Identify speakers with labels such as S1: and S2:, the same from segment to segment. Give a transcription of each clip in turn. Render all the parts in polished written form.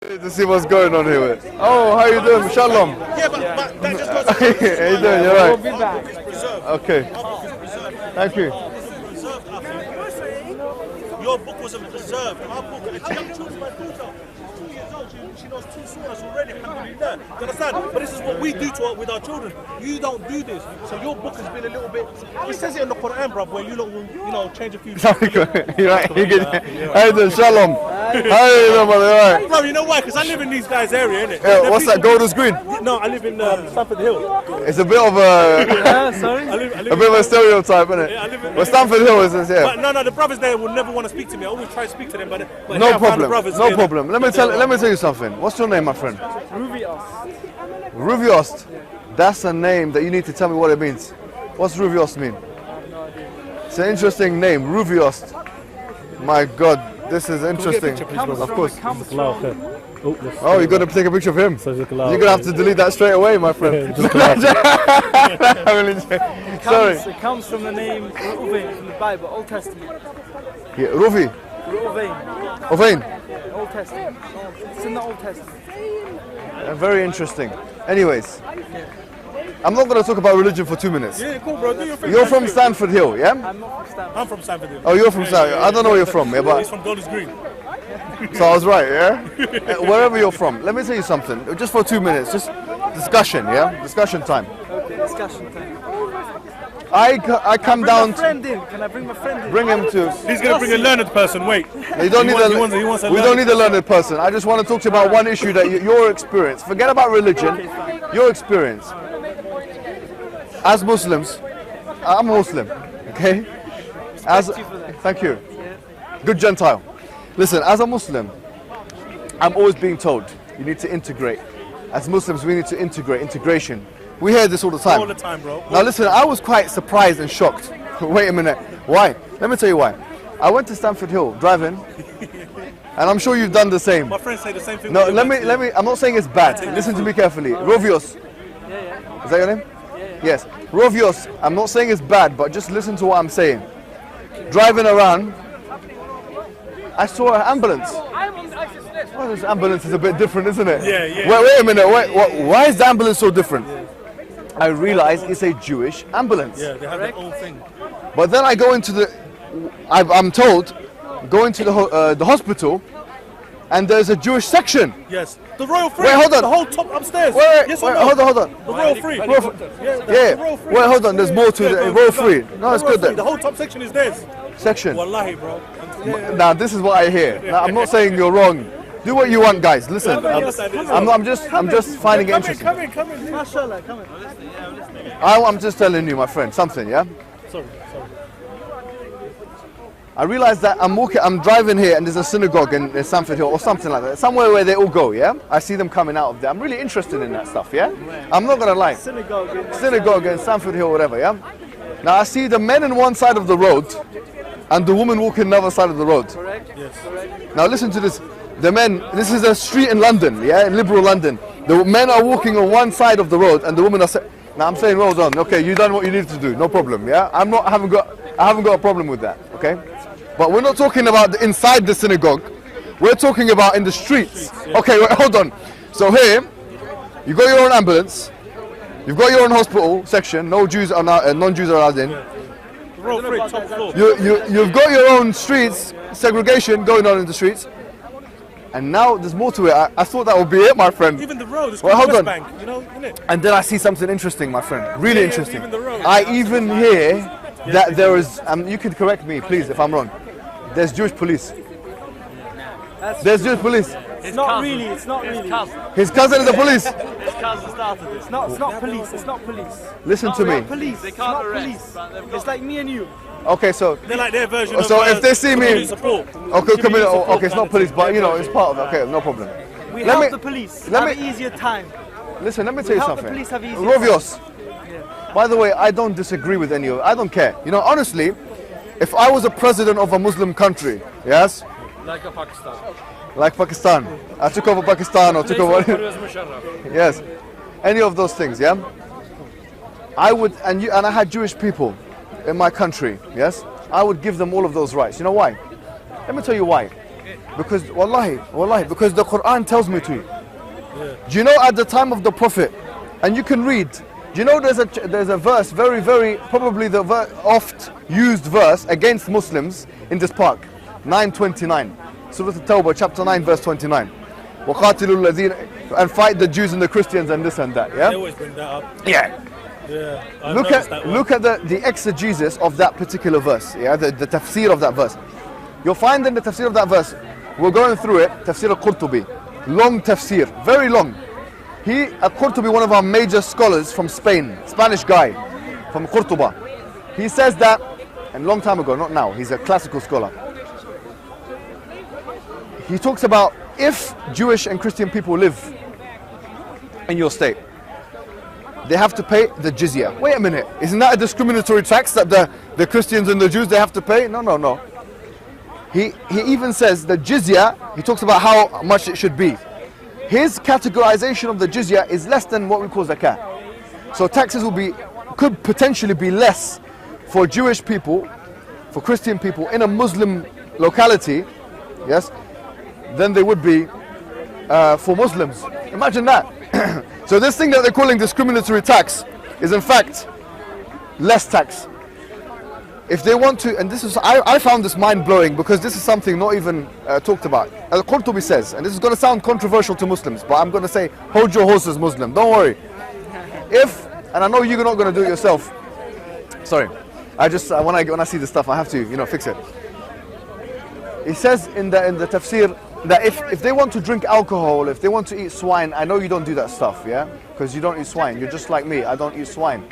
S1: To see what's going on here. Oh, how you doing? Shalom.
S2: Yeah, but that just goes.
S1: How you doing? You're right.
S3: We'll be back.
S1: Okay. Thank you.
S2: Your book wasn't preserved. Our book, I chose my daughter. 2 years old. She knows 2 surahs already. Alhamdulillah. You understand? But this is what we do with our children. You don't do this. So your book has been a little bit. It says it in the Quran, bro, where you will, change a few.
S1: You're right. You're good. How you doing? Shalom. How you doing, brother? All right.
S2: Bro, you know why? Because I live in these guys' area, innit?
S1: Yeah, what's that? Golders Green?
S2: No, I live in Stamford Hill.
S1: It's a bit of a
S3: Sorry?
S2: I live
S1: a bit of a stereotype, isn't it?
S2: Yeah, I live in-
S1: Well, Stamford Hill is yeah.
S2: But no, the brothers there will never want to speak to me. I always try to speak to them, but
S1: No
S2: here I found the
S1: problem.
S2: brothers
S1: No
S2: here.
S1: problem. Let me tell you something. What's your name, my friend?
S3: Ruvios.
S1: Ruviost. That's a name that you need to tell me what it means. What's Ruviost mean? It's an interesting name, Ruviost. My God, this is interesting. Of course. Oh, you're going to take a picture of him? You're going to have to delete that straight away, my friend. Sorry.
S3: It comes from the name Reuven from the Bible, Old Testament.
S1: Yeah, Ruvi.
S3: Reuven,
S1: Ovain.
S3: Old Testament. It's in the Old Testament.
S1: Very interesting. Anyways, I'm not going to talk about religion for 2 minutes.
S2: Yeah, cool, bro. Do your thing.
S1: You're from Stamford Hill, yeah?
S3: I'm not from Stanford.
S2: I'm from Stamford Hill.
S1: Oh, you're from Stamford. I don't know where you're from, yeah,
S2: He's
S1: but
S2: from Golders Green.
S1: so I was right, yeah? Wherever you're from, let me tell you something. Just for 2 minutes, just discussion, yeah? Discussion time.
S3: Okay, discussion time.
S1: I come
S3: Bring
S1: down
S3: my friend in. Can I bring my friend in?
S1: bring him to.
S2: He's gonna bring a learned person. Wait.
S1: You don't need
S2: He wants a
S1: we don't need a learned person. I just want to talk to you about one issue that your experience. Forget about religion. Your experience. As Muslims, I'm a Muslim, okay? As thank you. Good Gentile. Listen, as a Muslim, I'm always being told you need to integrate. As Muslims, we need to integrate. Integration. We hear this all the time.
S2: All the time, bro.
S1: Now listen, I was quite surprised and shocked. Wait a minute. Why? Let me tell you why. I went to Stamford Hill driving, and I'm sure you've done the same.
S2: My friends say the same thing.
S1: No, let me. I'm not saying it's bad. Listen to me carefully. Rovios.
S3: Yeah.
S1: Is that your name? Yes. Rovios. I'm not saying it's bad, but just listen to what I'm saying. Driving around, I saw an ambulance. Well, this ambulance is a bit different, isn't it?
S2: Yeah.
S1: Wait a minute. Why is the ambulance so different? I realize it's a Jewish ambulance.
S2: Yeah, they have their own thing.
S1: But then I go into the, I'm told, go into the hospital, and there's a Jewish section.
S2: Yes. The Royal Free.
S1: Wait, hold on.
S2: The whole top upstairs.
S1: Wait,
S2: yes or no?
S1: hold on.
S2: The Royal Free.
S1: Yeah.
S2: The Royal Free.
S1: Wait, hold on. There's more to the Royal Free. No, it's good
S2: The
S1: then.
S2: whole top section is theirs.
S1: Section.
S2: Wallahi, bro.
S1: Now this is what I hear. Now, I'm not saying you're wrong. Do what you want, guys. Listen. I'm just finding it interesting.
S2: Come in.
S3: Mashallah, come in.
S1: I'm just telling you, my friend, something. Yeah.
S2: Sorry.
S1: I realize that I'm driving here and there's a synagogue in Stamford Hill or something like that. Somewhere where they all go, yeah? I see them coming out of there. I'm really interested in that stuff, yeah? I'm not gonna lie. Synagogue in Stamford Hill, whatever, yeah? Now I see the men on one side of the road and the woman walking the other side of the road.
S3: Correct? Yes. Correct.
S1: Now listen to this. The men, this is a street in London, yeah? In liberal London. The men are walking on one side of the road and the women are now I'm saying well done. Okay, you done what you need to do. No problem, yeah? I haven't got a problem with that, okay? But we're not talking about inside the synagogue. We're talking about in the streets. Okay, wait, hold on. So here, you got your own ambulance. You've got your own hospital section. No Jews are non-Jews are allowed in.
S2: Royal Free, top floor.
S1: You've got your own streets, segregation going on in the streets. And now there's more to it. I thought that would be it, my friend.
S2: Even the road is
S1: Well,
S2: called
S1: hold
S2: West
S1: on.
S2: Bank, you know, innit?
S1: And then I see something interesting, my friend. Really
S2: Yeah,
S1: interesting.
S2: even the road.
S1: I even hear that there is, you can correct me, please, if I'm wrong. There's Jewish police. There's Jewish police.
S3: It's not really.
S1: His cousin is the police.
S4: His cousin started this.
S3: It's not police. It's not police.
S1: Listen to me.
S3: Police.
S4: They
S3: It's
S4: can't
S3: not
S4: arrest,
S3: police.
S4: but they've got-
S3: It's like me and you.
S1: Okay, so
S2: They're like their version of
S1: So if they see me-
S2: community support.
S1: okay, it's not police, but you know, it's part of it. Okay, no problem.
S3: We
S1: Let
S3: help
S1: me-
S3: the police
S1: let
S3: have
S1: me-
S3: an easier time.
S1: Listen, let me tell you
S3: help the
S1: something.
S3: police have easier
S1: Rovios. By the way, I don't disagree with any of it. I don't care. You know, honestly, if I was a president of a Muslim country, yes,
S4: Like a Pakistan.
S1: like Pakistan, I took over Pakistan or took over,
S4: Pervez Musharraf.
S1: yes, any of those things, yeah, I would, and I had Jewish people in my country, yes, I would give them all of those rights. You know why? Let me tell you why. Because wallahi, because the Quran tells me to. Do you know at the time of the Prophet, and you can read, do you know there's a verse, very, probably the oft used verse against Muslims in this park, 9:29, Surah At-Tawbah, chapter 9, verse 29. وَقَاتِلُوا الَّذِينَ, and fight the Jews and the Christians and this and that, yeah?
S2: They always bring that up.
S1: Yeah.
S2: Yeah.
S1: Look at the exegesis of that particular verse, yeah, the tafsir of that verse. You'll find in the tafsir of that verse, we're going through it, tafsir al-Qurtubi, long tafsir, very long. Al-Qurtubi, one of our major scholars from Spain, Spanish guy from Qurtuba, he says that, and a long time ago, not now, he's a classical scholar. He talks about if Jewish and Christian people live in your state, they have to pay the jizya. Wait a minute, isn't that a discriminatory tax that the Christians and the Jews, they have to pay? No. He even says the jizya, he talks about how much it should be. His categorization of the jizya is less than what we call zakah. So taxes could potentially be less for Jewish people, for Christian people in a Muslim locality, yes, than they would be for Muslims. Imagine that. So this thing that they're calling discriminatory tax is in fact less tax. If they want to, and this is, I found this mind-blowing because this is something not even talked about. Al-Qurtubi says, and this is going to sound controversial to Muslims, but I'm going to say, hold your horses, Muslim, don't worry. If, and I know you're not going to do it yourself, sorry, when I see this stuff, I have to, fix it. He says in the tafsir that if they want to drink alcohol, if they want to eat swine, I know you don't do that stuff, yeah? Because you don't eat swine, you're just like me, I don't eat swine.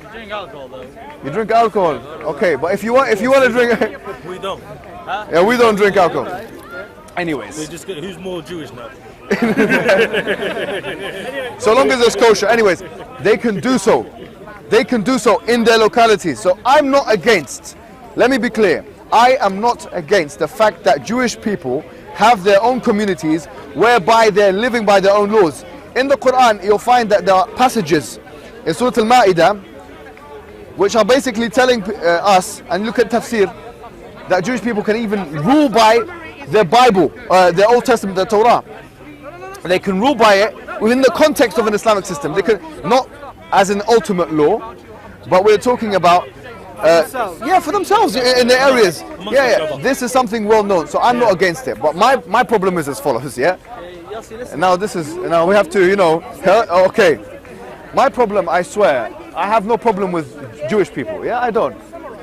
S4: You drink alcohol though.
S1: You drink alcohol? Okay, but if you want to drink...
S2: We don't.
S4: Huh?
S1: Yeah, we don't drink alcohol. Anyways.
S2: We're just who's more Jewish now?
S1: So long as it's kosher. Anyways, they can do so. They can do so in their localities. So I'm not against, let me be clear, I am not against the fact that Jewish people have their own communities whereby they're living by their own laws. In the Quran, you'll find that there are passages in Surah Al-Ma'idah which are basically telling us, and look at tafsir, that Jewish people can even rule by their Bible, their Old Testament, the Torah. They can rule by it within the context of an Islamic system. They can, not as an ultimate law, but we're talking about for themselves in their areas. Yeah, this is something well known, so I'm not against it. But my problem is as follows, yeah? And now now we have to, okay. My problem, I swear, I have no problem with Jewish people, yeah? I don't.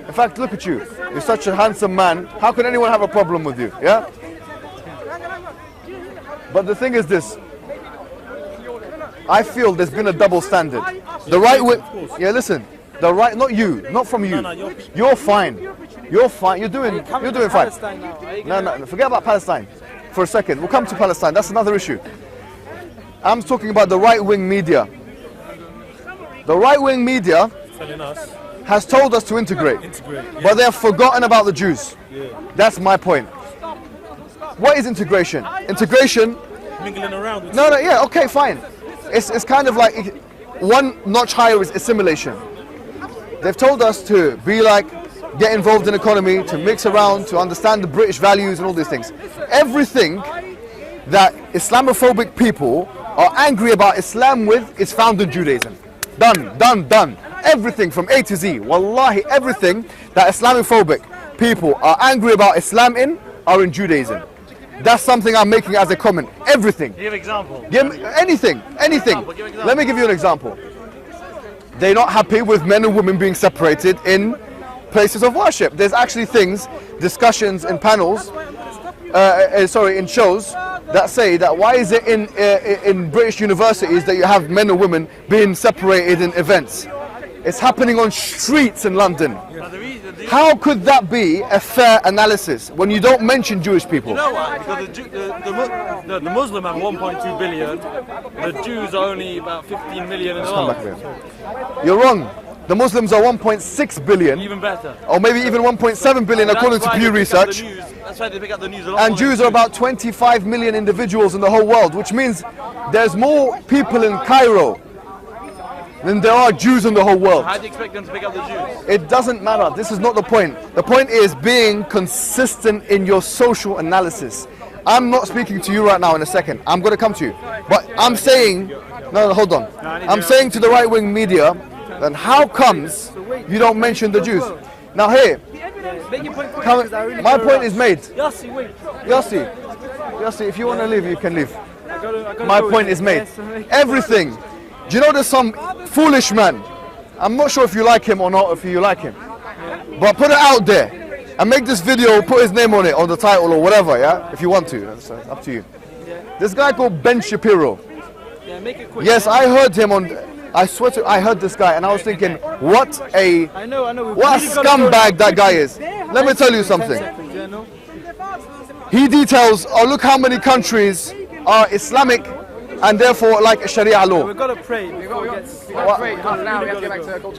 S1: In fact, look at you. You're such a handsome man. How can anyone have a problem with you, yeah? But the thing is this. I feel there's been a double standard. The right way, yeah, listen. The right, not you, not from you. You're fine. You're fine. You're doing fine. No, forget about Palestine for a second. We'll come to Palestine. That's another issue. I'm talking about the right-wing media. The right-wing media has told us to integrate, but they have forgotten about the Jews. That's my point. What is integration? Integration.
S2: Mingling around.
S1: No, yeah, okay, fine. It's kind of like one notch higher is assimilation. They've told us to be like, get involved in economy, to mix around, to understand the British values and all these things. Everything that Islamophobic people are angry about Islam with is found in Judaism. Done. Everything from A to Z. Wallahi, everything that Islamophobic people are angry about Islam in are in Judaism. That's something I'm making as a comment. Everything.
S4: Give example.
S1: Anything. Let me give you an example. They're not happy with men and women being separated in places of worship. There's actually discussions in panels, in shows that say that why is it in British universities that you have men and women being separated in events? It's happening on streets in London. How could that be a fair analysis when you don't mention Jewish people?
S4: You know why? Because the Muslim have 1.2 billion, the Jews are only about 15 million in the world.
S1: You're wrong. The Muslims are 1.6 billion.
S4: Even better.
S1: Or maybe even 1.7 billion according to Pew Research.
S4: That's why they pick up the news a lot.
S1: And Jews are about 25 million individuals in the whole world, which means there's more people in Cairo than there are Jews in the whole world.
S4: How do you expect them to pick up the Jews?
S1: It doesn't matter. This is not the point. The point is being consistent in your social analysis. I'm not speaking to you right now in a second. I'm going to come to you. But I'm saying, no, hold on. I'm saying to the right-wing media, then how comes you don't mention the Jews? Now here,
S3: Make your point quick, because I really
S1: my
S3: gotta
S1: point
S3: rush.
S1: is made.
S3: Yossi, wait.
S1: Yossi, if you want to leave, you can leave.
S3: I gotta
S1: My
S3: go
S1: point
S3: with
S1: is
S3: it.
S1: made.
S3: Yes, make-
S1: Everything. Do you know there's some foolish man? I'm not sure if you like him or not, if you like him. But put it out there and make this video, put his name on it, on the title or whatever, yeah? If you want to, that's up to you. This guy called Ben Shapiro.
S3: Yeah, make it quick.
S1: Yes,
S3: yeah?
S1: I heard him on, I swear to, I heard this guy and I was thinking, what a
S3: I know. We've
S1: what a
S3: really gotta go
S1: scumbag that guy
S3: quickly.
S1: is. Let me tell you
S3: 10
S1: something.
S3: seconds, yeah, no?
S1: He details, oh look how many countries are Islamic and therefore like Sharia law.
S3: We've got to pray before it gets...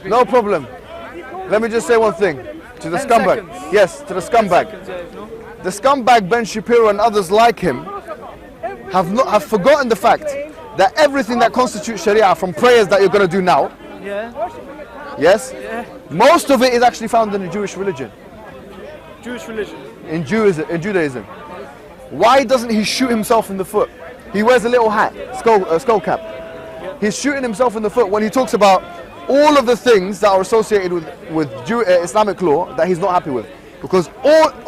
S1: No problem. Let me just say one thing to the
S3: 10
S1: scumbag.
S3: seconds.
S1: Yes, to the scumbag.
S3: Seconds, yeah, no?
S1: The scumbag Ben Shapiro and others like him have forgotten the fact that everything that constitutes Sharia, from prayers that you're going to do now,
S3: Yeah,
S1: yes, most of it is actually found in the Jewish religion,
S3: Jewish religion.
S1: in Judaism. Why doesn't he shoot himself in the foot? He wears a little hat, skull cap. He's shooting himself in the foot when he talks about all of the things that are associated with Islamic law that he's not happy with. Because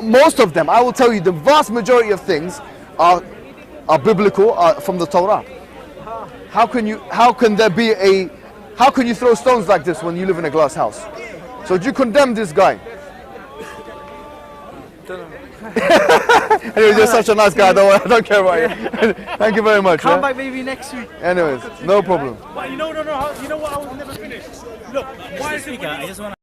S1: most of them, I will tell you, the vast majority of things are biblical, are from the Torah. How can you throw stones like this when you live in a glass house? So do you condemn this guy? Anyway, you're such a nice guy, I don't care about you. Thank you very much.
S3: Come
S1: yeah?
S3: back maybe next week.
S1: Anyways, no problem.
S2: But you know what I will never finish? Look, why is it...